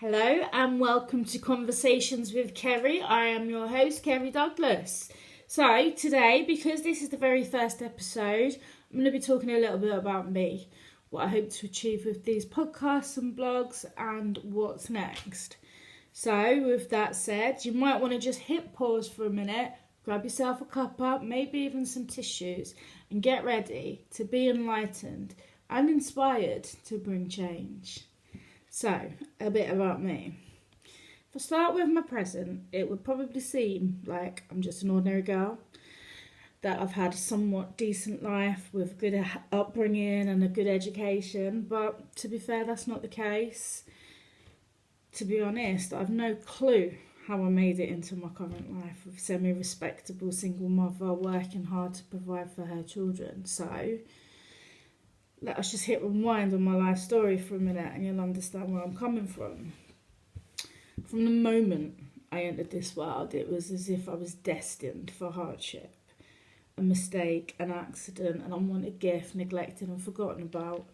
Hello and welcome to Conversations with Kerri. I am your host, Kerri Douglas. So today, because this is the very first episode, I'm going to be talking a little bit about me, what I hope to achieve with these podcasts and blogs, and what's next. So with that said, you might want to just hit pause for a minute, grab yourself a cuppa, maybe even some tissues, and get ready to be enlightened and inspired to bring change. So, a bit about me. If I start with my present, it would probably seem like I'm just an ordinary girl, that I've had a somewhat decent life with a good upbringing and a good education, but to be fair, that's not the case. To be honest, I've no clue how I made it into my current life with a semi-respectable single mother working hard to provide for her children. So, let us just hit rewind on my life story for a minute and you'll understand where I'm coming from. From the moment I entered this world, it was as if I was destined for hardship. A mistake, an accident, an unwanted gift, neglected and forgotten about.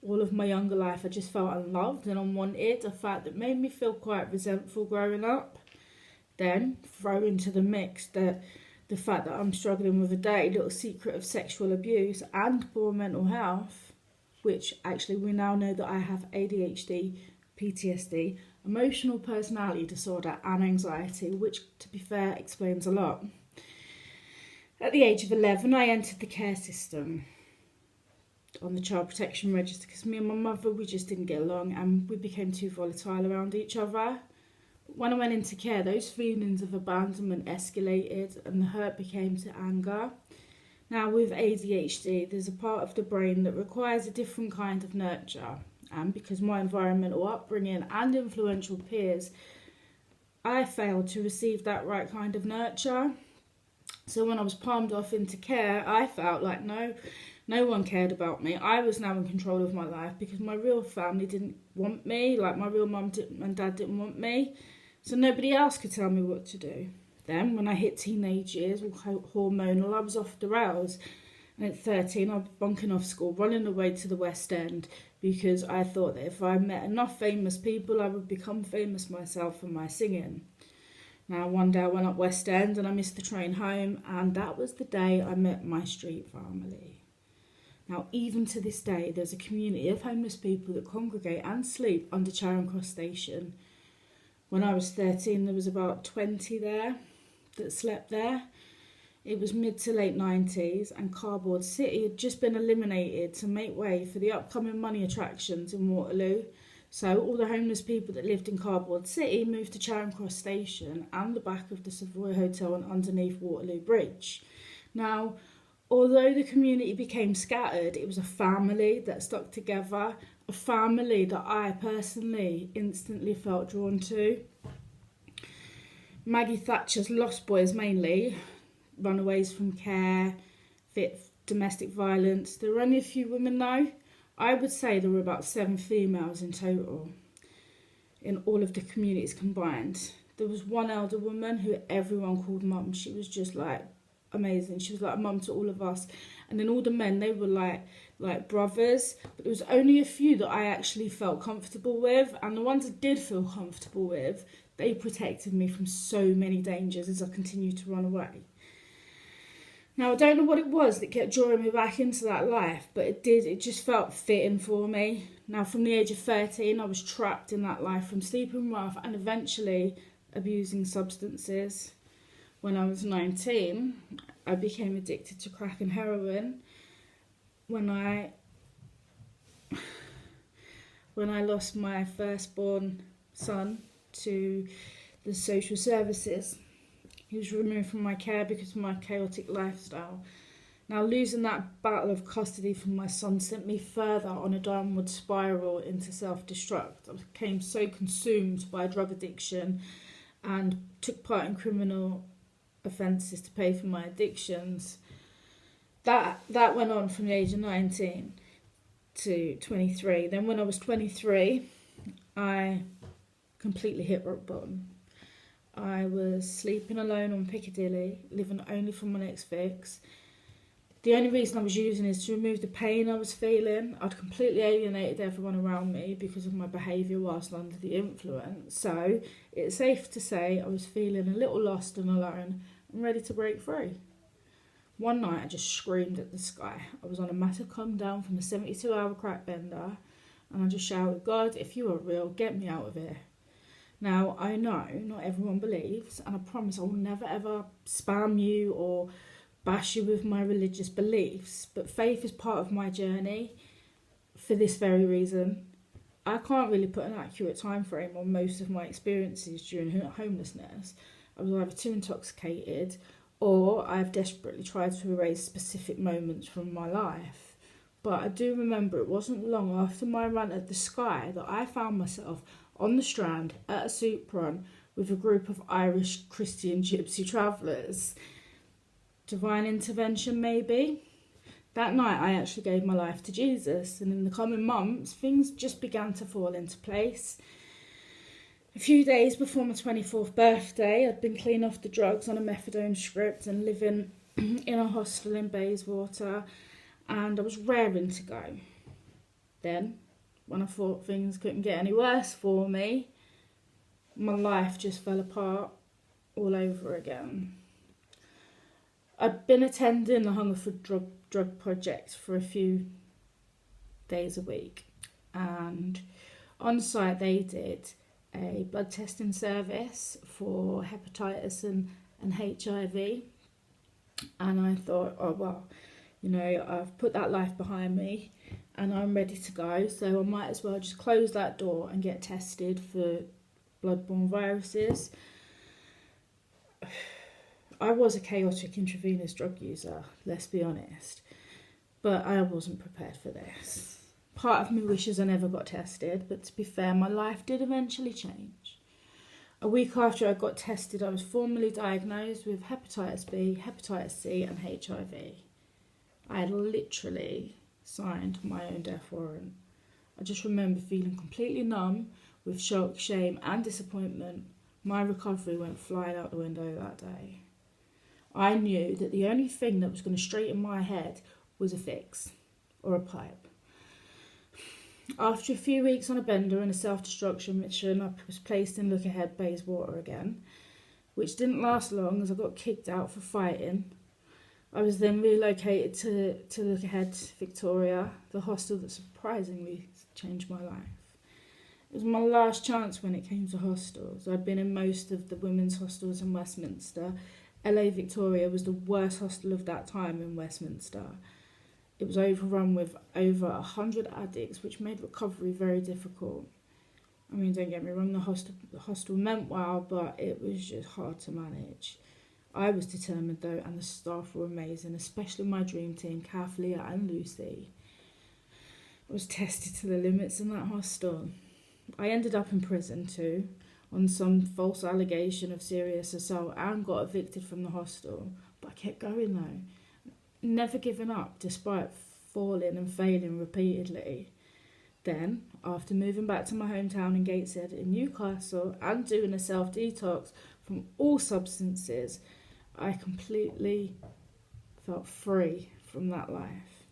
All of my younger life I just felt unloved and unwanted, a fact that made me feel quite resentful growing up. Then throw into the mix the fact that I'm struggling with a dirty little secret of sexual abuse and poor mental health, which actually we now know that I have ADHD, PTSD, emotional personality disorder and anxiety, which to be fair explains a lot. At the age of 11 I entered the care system on the child protection register because me and my mother, we just didn't get along and we became too volatile around each other. When I went into care, those feelings of abandonment escalated and the hurt became to anger. Now, with ADHD, there's a part of the brain that requires a different kind of nurture. And because my environmental upbringing and influential peers, I failed to receive that right kind of nurture. So when I was palmed off into care, I felt like no one cared about me. I was now in control of my life because my real family didn't want me, like my real mum and dad didn't want me. So nobody else could tell me what to do. Then, when I hit teenage years, all hormonal, I was off the rails. And at 13, I was bunking off school, running away to the West End because I thought that if I met enough famous people, I would become famous myself for my singing. Now, one day I went up West End and I missed the train home, and that was the day I met my street family. Now, even to this day, there's a community of homeless people that congregate and sleep under Charing Cross Station. When I was 13, there was about 20 there that slept there. It was mid to late 90s and Cardboard City had just been eliminated to make way for the upcoming money attractions in Waterloo. So all the homeless people that lived in Cardboard City moved to Charing Cross Station and the back of the Savoy Hotel and underneath Waterloo Bridge. Now, although the community became scattered, it was a family that stuck together, a family that I personally instantly felt drawn to. Maggie Thatcher's Lost Boys mainly, runaways from care, domestic violence. There were only a few women though. I would say there were about 7 females in total in all of the communities combined. There was one elder woman who everyone called mum. She was just like amazing. She was like a mum to all of us. And then all the men, they were like brothers. But there was only a few that I actually felt comfortable with. And the ones I did feel comfortable with, they protected me from so many dangers as I continued to run away. Now, I don't know what it was that kept drawing me back into that life, but it did. It just felt fitting for me. Now, from the age of 13, I was trapped in that life from sleeping rough and eventually abusing substances. When I was 19, I became addicted to crack and heroin. When I lost my firstborn son to the social services, he was removed from my care because of my chaotic lifestyle. Now, losing that battle of custody from my son sent me further on a downward spiral into self-destruct. I became so consumed by drug addiction and took part in criminal offences to pay for my addictions. That went on from the age of 19 to 23. Then when I was 23, I completely hit rock bottom. I was sleeping alone on Piccadilly, living only from my next fix. The only reason I was using is to remove the pain I was feeling. I'd completely alienated everyone around me because of my behaviour whilst under the influence. So it's safe to say I was feeling a little lost and alone and ready to break free. One night I just screamed at the sky. I was on a massive come down from a 72-hour crack bender, and I just shouted, "God, if you are real, get me out of here." Now, I know not everyone believes, and I promise I will never ever spam you or bash you with my religious beliefs, but faith is part of my journey for this very reason. I can't really put an accurate time frame on most of my experiences during homelessness. I was either too intoxicated or I've desperately tried to erase specific moments from my life. But I do remember it wasn't long after my run at the sky that I found myself on the Strand at a soup run with a group of Irish Christian gypsy travellers. Divine intervention, maybe? That night I actually gave my life to Jesus, and in the coming months things just began to fall into place. A few days before my 24th birthday, I'd been clean off the drugs on a methadone script and living in a hostel in Bayswater, and I was raring to go. Then, when I thought things couldn't get any worse for me, my life just fell apart all over again. I'd been attending the Hungerford drug project for a few days a week, and on site they did a blood testing service for hepatitis and HIV, and I thought, oh well, I've put that life behind me and I'm ready to go, so I might as well just close that door and get tested for bloodborne viruses. I was a chaotic intravenous drug user, let's be honest, but I wasn't prepared for this. Part of me wishes I never got tested, but to be fair, my life did eventually change. A week after I got tested, I was formally diagnosed with hepatitis B, hepatitis C and HIV. I had literally signed my own death warrant. I just remember feeling completely numb with shock, shame and disappointment. My recovery went flying out the window that day. I knew that the only thing that was going to straighten my head was a fix or a pipe. After a few weeks on a bender and a self-destruction mission, I was placed in Look Ahead Bayswater again, which didn't last long as I got kicked out for fighting. I was then relocated to Look Ahead Victoria, the hostel that surprisingly changed my life. It was my last chance when it came to hostels. I'd been in most of the women's hostels in Westminster. LA Victoria was the worst hostel of that time in Westminster. It was overrun with over 100 addicts, which made recovery very difficult. I mean, don't get me wrong, the hostel meant well, but it was just hard to manage. I was determined though, and the staff were amazing, especially my dream team, Kath, Leah and Lucy. I was tested to the limits in that hostel. I ended up in prison too, on some false allegation of serious assault, and got evicted from the hostel. But I kept going though, never giving up despite falling and failing repeatedly. Then, after moving back to my hometown in Gateshead in Newcastle and doing a self-detox from all substances, I completely felt free from that life.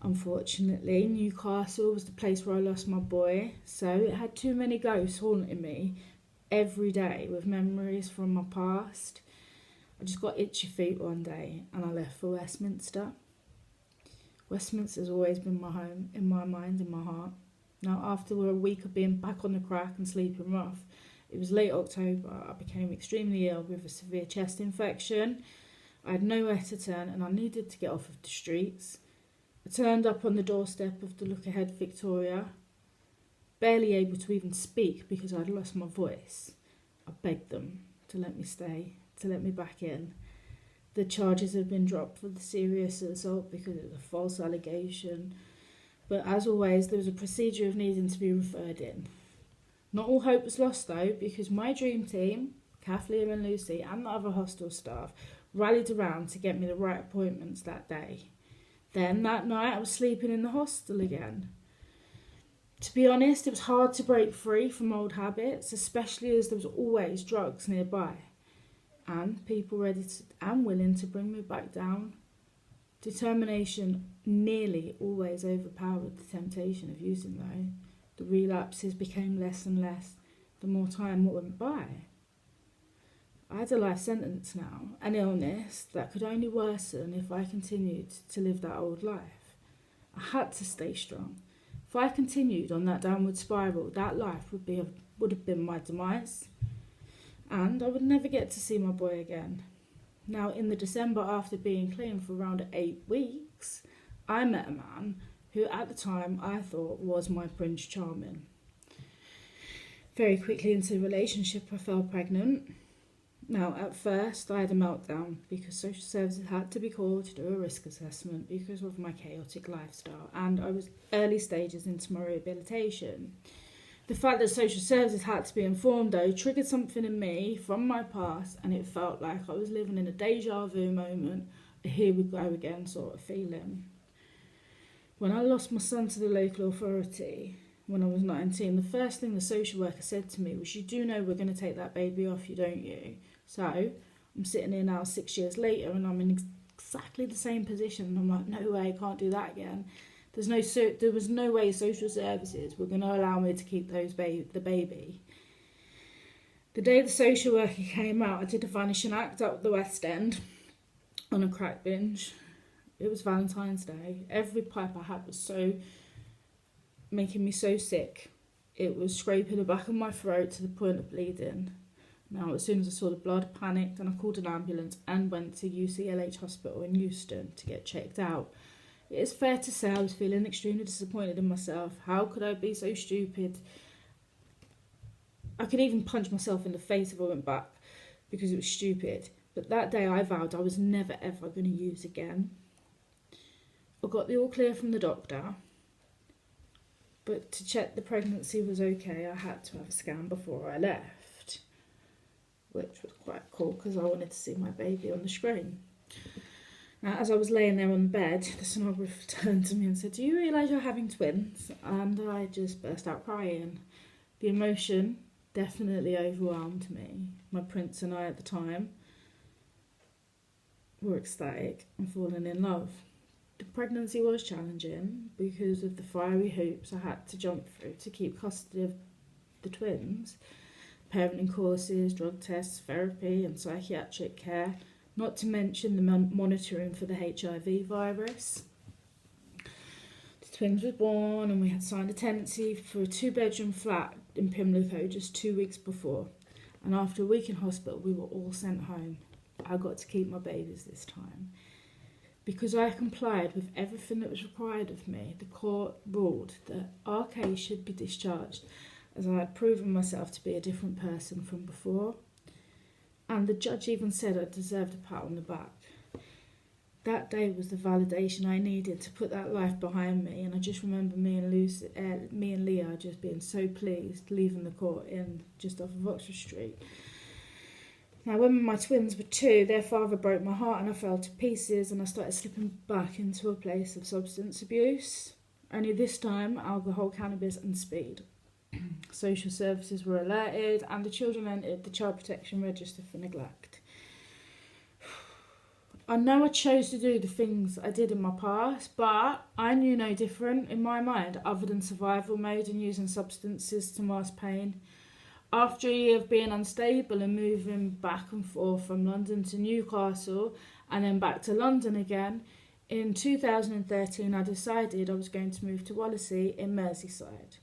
Unfortunately, Newcastle was the place where I lost my boy, so it had too many ghosts haunting me every day with memories from my past. I just got itchy feet one day and I left for Westminster. Westminster's always been my home, in my mind, in my heart. Now, after a week of being back on the crack and sleeping rough, it was late October, I became extremely ill with a severe chest infection. I had nowhere to turn and I needed to get off of the streets. I turned up on the doorstep of the Look Ahead Victoria, barely able to even speak because I'd lost my voice. I begged them to let me stay, to let me back in. The charges had been dropped for the serious assault because it was a false allegation. But as always, there was a procedure of needing to be referred in. Not all hope was lost though, because my dream team, Kathleen and Lucy, and the other hostel staff rallied around to get me the right appointments that day. Then that night I was sleeping in the hostel again. To be honest, it was hard to break free from old habits, especially as there was always drugs nearby and people ready to, and willing to bring me back down. Determination nearly always overpowered the temptation of using though. The relapses became less and less the more time went by. I had a life sentence now, an illness that could only worsen if I continued to live that old life. I had to stay strong. If I continued on that downward spiral, that life would have been my demise, and I would never get to see my boy again. Now, in the December after being clean for around 8 weeks, I met a man who at the time I thought was my Prince Charming. Very quickly into the relationship, I fell pregnant. Now, at first, I had a meltdown because social services had to be called to do a risk assessment because of my chaotic lifestyle, and I was early stages into my rehabilitation. The fact that social services had to be informed, though, triggered something in me from my past, and it felt like I was living in a deja vu moment, a here we go again sort of feeling. When I lost my son to the local authority, when I was 19, the first thing the social worker said to me was, "You do know we're going to take that baby off you, don't you?" So I'm sitting here now 6 years later and I'm in exactly the same position. And I'm like, no way, I can't do that again. There was no way social services were going to allow me to keep the baby. The day the social worker came out, I did a vanishing act up the West End on a crack binge. It was Valentine's Day. Every pipe I had was making me so sick. It was scraping the back of my throat to the point of bleeding. Now, as soon as I saw the blood, I panicked and I called an ambulance and went to UCLH Hospital in Houston to get checked out. It is fair to say I was feeling extremely disappointed in myself. How could I be so stupid? I could even punch myself in the face if I went back because it was stupid. But that day I vowed I was never ever going to use again. I got the all clear from the doctor. But to check the pregnancy was okay, I had to have a scan before I left, which was quite cool because I wanted to see my baby on the screen. Now, as I was laying there on the bed, the sonographer turned to me and said, "Do you realise you're having twins?" And I just burst out crying. The emotion definitely overwhelmed me. My prince and I at the time were ecstatic and falling in love. The pregnancy was challenging because of the fiery hoops I had to jump through to keep custody of the twins. Parenting courses, drug tests, therapy and psychiatric care, not to mention the monitoring for the HIV virus. The twins were born and we had signed a tenancy for a 2-bedroom flat in Pimlico just 2 weeks before. And after a week in hospital, we were all sent home. I got to keep my babies this time. Because I complied with everything that was required of me, the court ruled that our case should be discharged as I had proven myself to be a different person from before. And the judge even said I deserved a pat on the back. That day was the validation I needed to put that life behind me, and I just remember me and Leah just being so pleased leaving the court in just off of Oxford Street. Now, when my twins were 2, their father broke my heart and I fell to pieces and I started slipping back into a place of substance abuse. Only this time, alcohol, cannabis and speed. Social services were alerted and the children entered the child protection register for neglect. I know I chose to do the things I did in my past, but I knew no different in my mind other than survival mode and using substances to mask pain. After a year of being unstable and moving back and forth from London to Newcastle and then back to London again, in 2013 I decided I was going to move to Wallasey in Merseyside.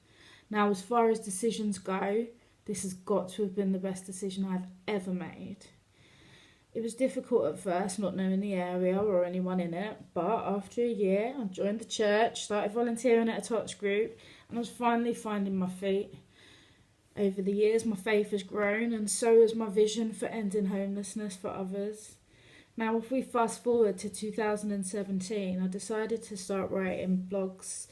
Now, as far as decisions go, this has got to have been the best decision I've ever made. It was difficult at first, not knowing the area or anyone in it, but after a year I joined the church, started volunteering at a tots group, and I was finally finding my feet. Over the years, my faith has grown, and so has my vision for ending homelessness for others. Now, if we fast forward to 2017, I decided to start writing blogs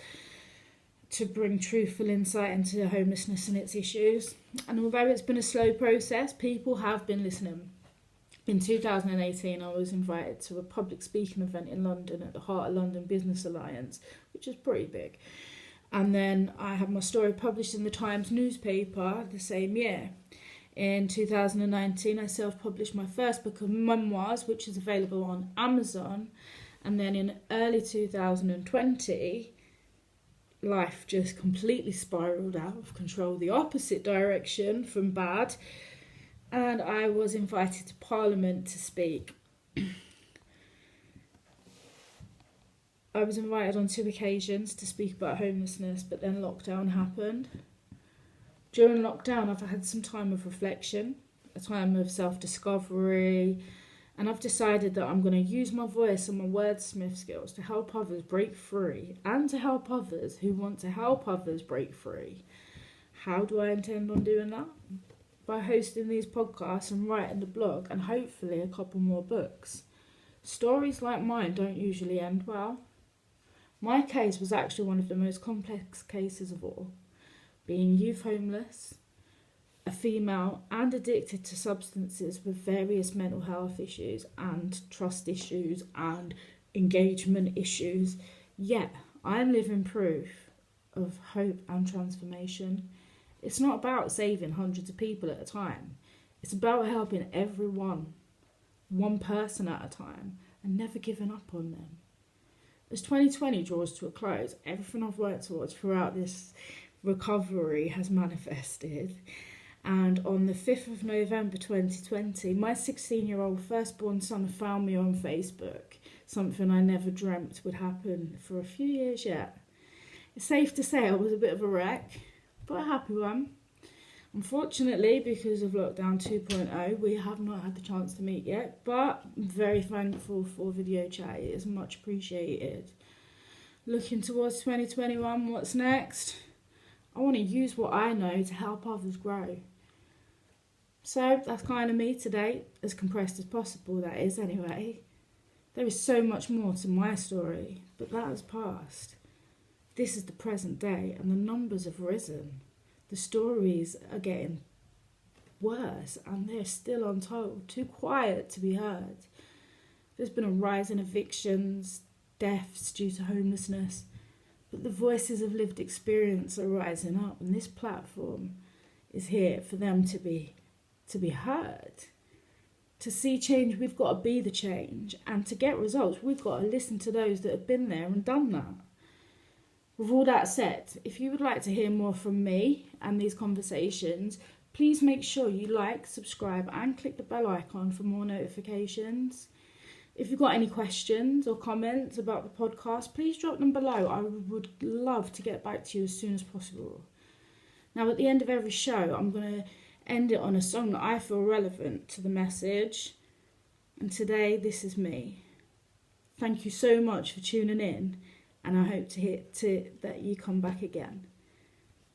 to bring truthful insight into homelessness and its issues. And although it's been a slow process, people have been listening. In 2018, I was invited to a public speaking event in London at the Heart of London Business Alliance, which is pretty big. And then I had my story published in the Times newspaper the same year. In 2019, I self-published my first book of memoirs, which is available on Amazon. And then in early 2020, life just completely spiraled out of control, the opposite direction from bad. And I was invited to Parliament to speak. I was invited on 2 occasions to speak about homelessness, but then lockdown happened. During lockdown, I've had some time of reflection, a time of self-discovery, and I've decided that I'm going to use my voice and my wordsmith skills to help others break free and to help others who want to help others break free. How do I intend on doing that? By hosting these podcasts and writing the blog and hopefully a couple more books. Stories like mine don't usually end well. My case was actually one of the most complex cases of all. Being youth homeless, a female and addicted to substances with various mental health issues and trust issues and engagement issues. Yet, I'm living proof of hope and transformation. It's not about saving hundreds of people at a time. It's about helping everyone, one person at a time, and never giving up on them. As 2020 draws to a close, everything I've worked towards throughout this recovery has manifested. And on the 5th of November 2020, my 16-year-old firstborn son found me on Facebook, something I never dreamt would happen for a few years yet. It's safe to say I was a bit of a wreck, but a happy one. Unfortunately, because of lockdown 2.0, we have not had the chance to meet yet, but I'm very thankful for video chat. It is much appreciated. Looking towards 2021, what's next? I want to use what I know to help others grow. So that's kind of me today, as compressed as possible, that is anyway. There is so much more to my story, but that has passed. This is the present day, and the numbers have risen. The stories are getting worse, and they're still untold, too quiet to be heard. There's been a rise in evictions, deaths due to homelessness, but the voices of lived experience are rising up, and this platform is here for them to be heard. To see change, we've got to be the change, and to get results, we've got to listen to those that have been there and done that. With all that said, if you would like to hear more from me and these conversations, please make sure you like, subscribe and click the bell icon for more notifications. If you've got any questions or comments about the podcast, please drop them below. I would love to get back to you as soon as possible. Now, at the end of every show, I'm going to end it on a song that I feel relevant to the message. And today, this is me. Thank you so much for tuning in. And I hope that you come back again.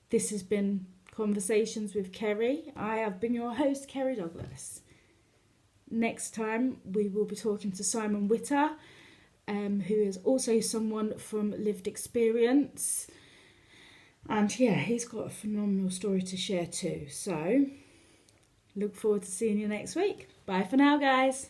This has been Conversations with Kerri. I have been your host, Kerri Douglas. Next time, we will be talking to Simon Witter, who is also someone from lived experience. And yeah, he's got a phenomenal story to share too. So, look forward to seeing you next week. Bye for now, guys.